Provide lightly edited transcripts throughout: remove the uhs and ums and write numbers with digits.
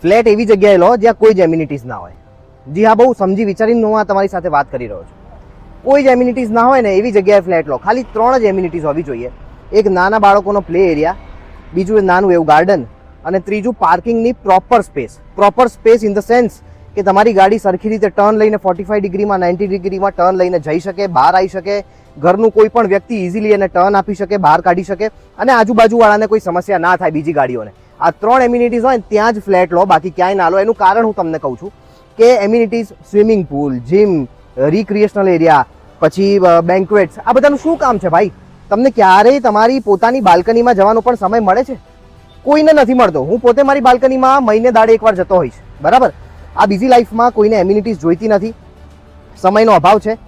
Flat એવી જગ્યાએ લો જ્યાં કોઈ જ એમ્યુનિટીઝ ના હોય. જી હા, બહુ સમજી વિચારીને હું આ તમારી સાથે વાત કરી રહ્યો છું. કોઈ જ એમ્યુનિટીઝ ના હોય ને એવી જગ્યાએ ફ્લેટ લો. ખાલી 3 જ એમ્યુનિટીઝ હોવી જોઈએ. એક નાના બાળકોનો પ્લે એરિયા, બીજું નાનું એવું ગાર્ડન, અને ત્રીજું પાર્કિંગની proper space. Proper space in the sense કે તમારી ગાડી સરખી રીતે ટર્ન લઈને 45 ડિગ્રીમાં 90 ડિગ્રીમાં ટર્ન લઈને જઈ શકે, બહાર આવી શકે, ઘરનું કોઈ પણ વ્યક્તિ ઇઝીલી એને ટર્ન આપી શકે, બહાર કાઢી શકે, અને આજુબાજુવાળાને કોઈ સમસ્યા ના થાય બીજી ગાડીઓને. આ 3 એમ્યુનિટીઝ હોય ત્યાં જ ફ્લેટ લો, બાકી ક્યાંય ના લો. એનું કારણ હું તમને કહું છું કે amenities swimming pool, gym, recreational area, પછી બેન્ક્વેટ્સ, આ બધાનું શું કામ છે ભાઈ? તમને ક્યારેય તમારી પોતાની બાલ્કનીમાં જવાનો પણ સમય મળે છે? કોઈને નથી મળતો. હું પોતે મારી બાલ્કનીમાં મહિને દાડે એકવાર જતો હોઈશ, બરાબર? આ બિઝી લાઈફમાં કોઈને એમ્યુનિટીઝ જોઈતી નથી, સમયનો અભાવ છે.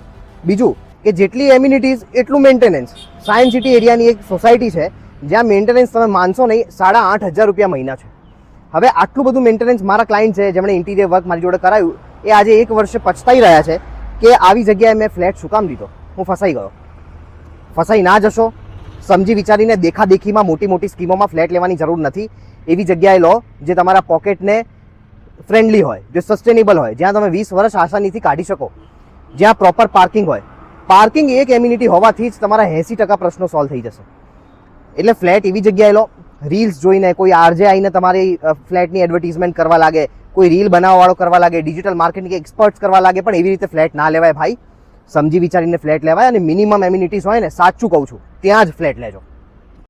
બીજું કે જેટલી એમ્યુનિટીઝ એટલું મેન્ટેનન્સ. સાયન્સ સિટી એરિયાની એક સોસાયટી છે જ્યાં મેન્ટેનન્સ તમે માનશો નહીં, 8,500 રૂપિયા મહિના છે. હવે આટલું બધું મેન્ટેનન્સ મારા ક્લાયન્ટ છે જેમણે ઇન્ટિરિયર વર્ક મારી જોડે કરાવ્યું, એ આજે 1 વર્ષે પછતાઈ રહ્યા છે કે આવી જગ્યાએ મેં ફ્લેટ શું કામ લીધો. હું ફસાઈ ગયો. ફસાઈ ના જશો. સમજી વિચારીને દેખાદેખીમાં મોટી મોટી સ્કીમોમાં ફ્લેટ લેવાની જરૂર નથી. એવી જગ્યાએ લો જે તમારા પોકેટને ફ્રેન્ડલી હોય, જે સસ્ટેનેબલ હોય, જ્યાં તમે 20 વર્ષ આસાનીથી કાઢી શકો, જ્યાં પ્રોપર પાર્કિંગ હોય. પાર્કિંગ એક એમ્યુનિટી હોવાથી જ તમારા 80% પ્રશ્નો સોલ્વ થઈ જશે. એટલે ફ્લેટ એવી જગ્યાએ લો. રીલ્સ જોઈને કોઈ આરજે આવીને તમારી ફ્લેટની એડવર્ટીઝમેન્ટ કરવા લાગે, કોઈ રીલ બનાવવાવાળો કરવા લાગે, ડિજિટલ માર્કેટિંગ એક્સપર્ટ્સ કરવા લાગે, પણ એવી રીતે ફ્લેટ ના લેવાય ભાઈ. સમજી વિચારીને ફ્લેટ લેવાય, અને મિનિમમ એમ્યુનિટીઝ હોય ને, સાચું કહું છું, ત્યાં જ ફ્લેટ લેજો.